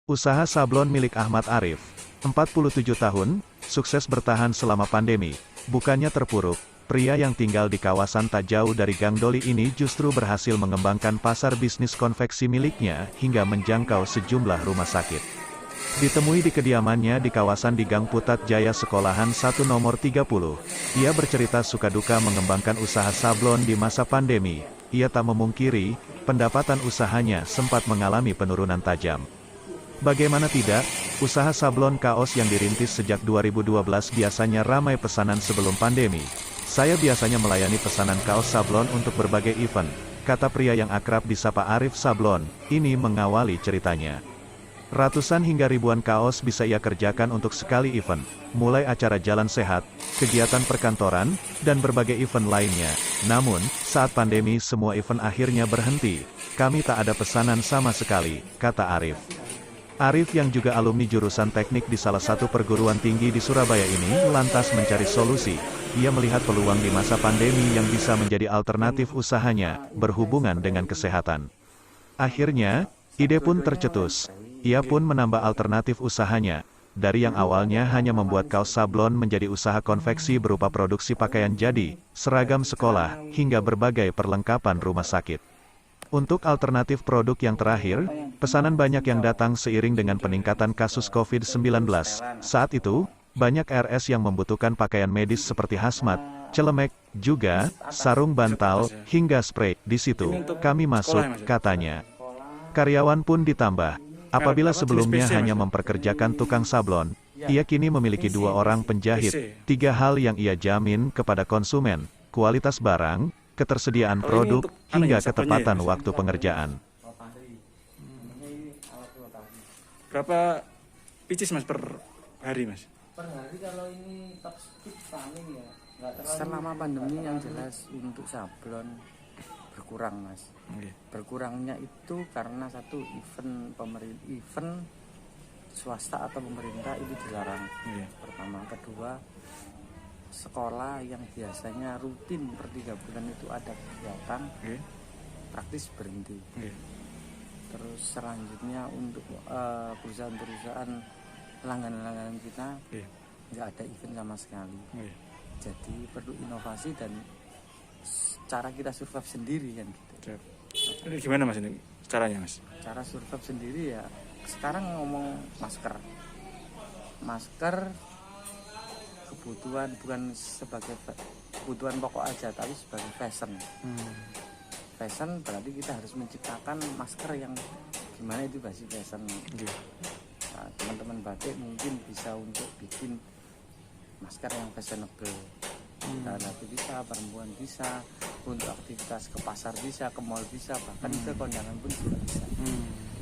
Usaha sablon milik Ahmad Arif, 47 tahun, sukses bertahan selama pandemi. Bukannya terpuruk, pria yang tinggal di kawasan tak jauh dari Gang Doli ini justru berhasil mengembangkan pasar bisnis konveksi miliknya hingga menjangkau sejumlah rumah sakit. Ditemui di kediamannya di kawasan di Gang Putat Jaya Sekolahan 1 nomor 30, ia bercerita suka duka mengembangkan usaha sablon di masa pandemi. Ia tak memungkiri, pendapatan usahanya sempat mengalami penurunan tajam. Bagaimana tidak, usaha sablon kaos yang dirintis sejak 2012 biasanya ramai pesanan sebelum pandemi. Saya biasanya melayani pesanan kaos sablon untuk berbagai event, kata pria yang akrab disapa Arif Sablon, ini mengawali ceritanya. Ratusan hingga ribuan kaos bisa ia kerjakan untuk sekali event, mulai acara jalan sehat, kegiatan perkantoran, dan berbagai event lainnya. Namun, saat pandemi semua event akhirnya berhenti, kami tak ada pesanan sama sekali, kata Arif. Arif yang juga alumni jurusan teknik di salah satu perguruan tinggi di Surabaya ini lantas mencari solusi. Ia melihat peluang di masa pandemi yang bisa menjadi alternatif usahanya, berhubungan dengan kesehatan. Akhirnya, ide pun tercetus. Ia pun menambah alternatif usahanya. Dari yang awalnya hanya membuat kaos sablon menjadi usaha konveksi berupa produksi pakaian jadi, seragam sekolah, hingga berbagai perlengkapan rumah sakit. Untuk alternatif produk yang terakhir, pesanan banyak yang datang seiring dengan peningkatan kasus COVID-19. Saat itu, banyak RS yang membutuhkan pakaian medis seperti hazmat, celemek, juga sarung bantal, hingga spray. Di situ, kami masuk, katanya. Karyawan pun ditambah. Apabila sebelumnya hanya mempekerjakan tukang sablon, ia kini memiliki 2 orang penjahit. 3 hal yang ia jamin kepada konsumen, kualitas barang, ketersediaan produk, hingga ketepatan waktu pengerjaan. Berapa pieces mas per hari mas? Per hari kalau ini top speed paling ya nggak terlalu. Selama pandemi yang jelas untuk sablon berkurang mas. Berkurangnya itu karena satu event swasta atau pemerintah itu dilarang. Pertama, kedua sekolah yang biasanya rutin per 3 bulan itu ada kegiatan praktis berhenti. Terus selanjutnya untuk perusahaan-perusahaan langganan-langganan kita nggak ada event sama sekali. Jadi perlu inovasi dan cara kita survive sendiri kan gitu. Ini gimana mas ini caranya mas? Cara survive sendiri ya sekarang ngomong masker kebutuhan bukan sebagai kebutuhan pokok aja tapi sebagai fashion. Fashion berarti kita harus menciptakan masker yang gimana itu basi fashion. Nah, teman-teman batik mungkin bisa untuk bikin masker yang fashionable. Laki bisa, perempuan bisa, untuk aktivitas ke pasar bisa, ke mall bisa, bahkan ke kondangan pun juga bisa.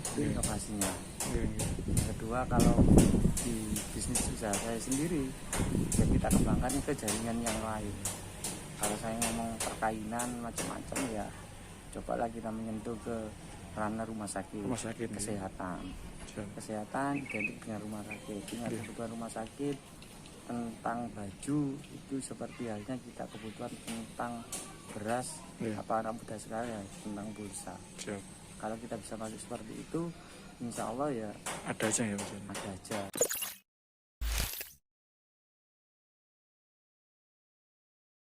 Itu inovasinya. Kedua, kalau di bisnis usaha saya sendiri, ya kita kembangkan ke jaringan yang lain. Kalau saya ngomong perkainan macam-macam ya, cobalah kita menyentuh ke ranah rumah sakit kesehatan. Kesehatan identik dengan rumah sakit, dengan kebutuhan rumah sakit. Tentang baju itu seperti halnya kita kebutuhan tentang beras, apa anak muda sekarang ya tentang pulsa. Kalau kita bisa masuk seperti itu, insya Allah ya ada aja ya mas. Ada aja.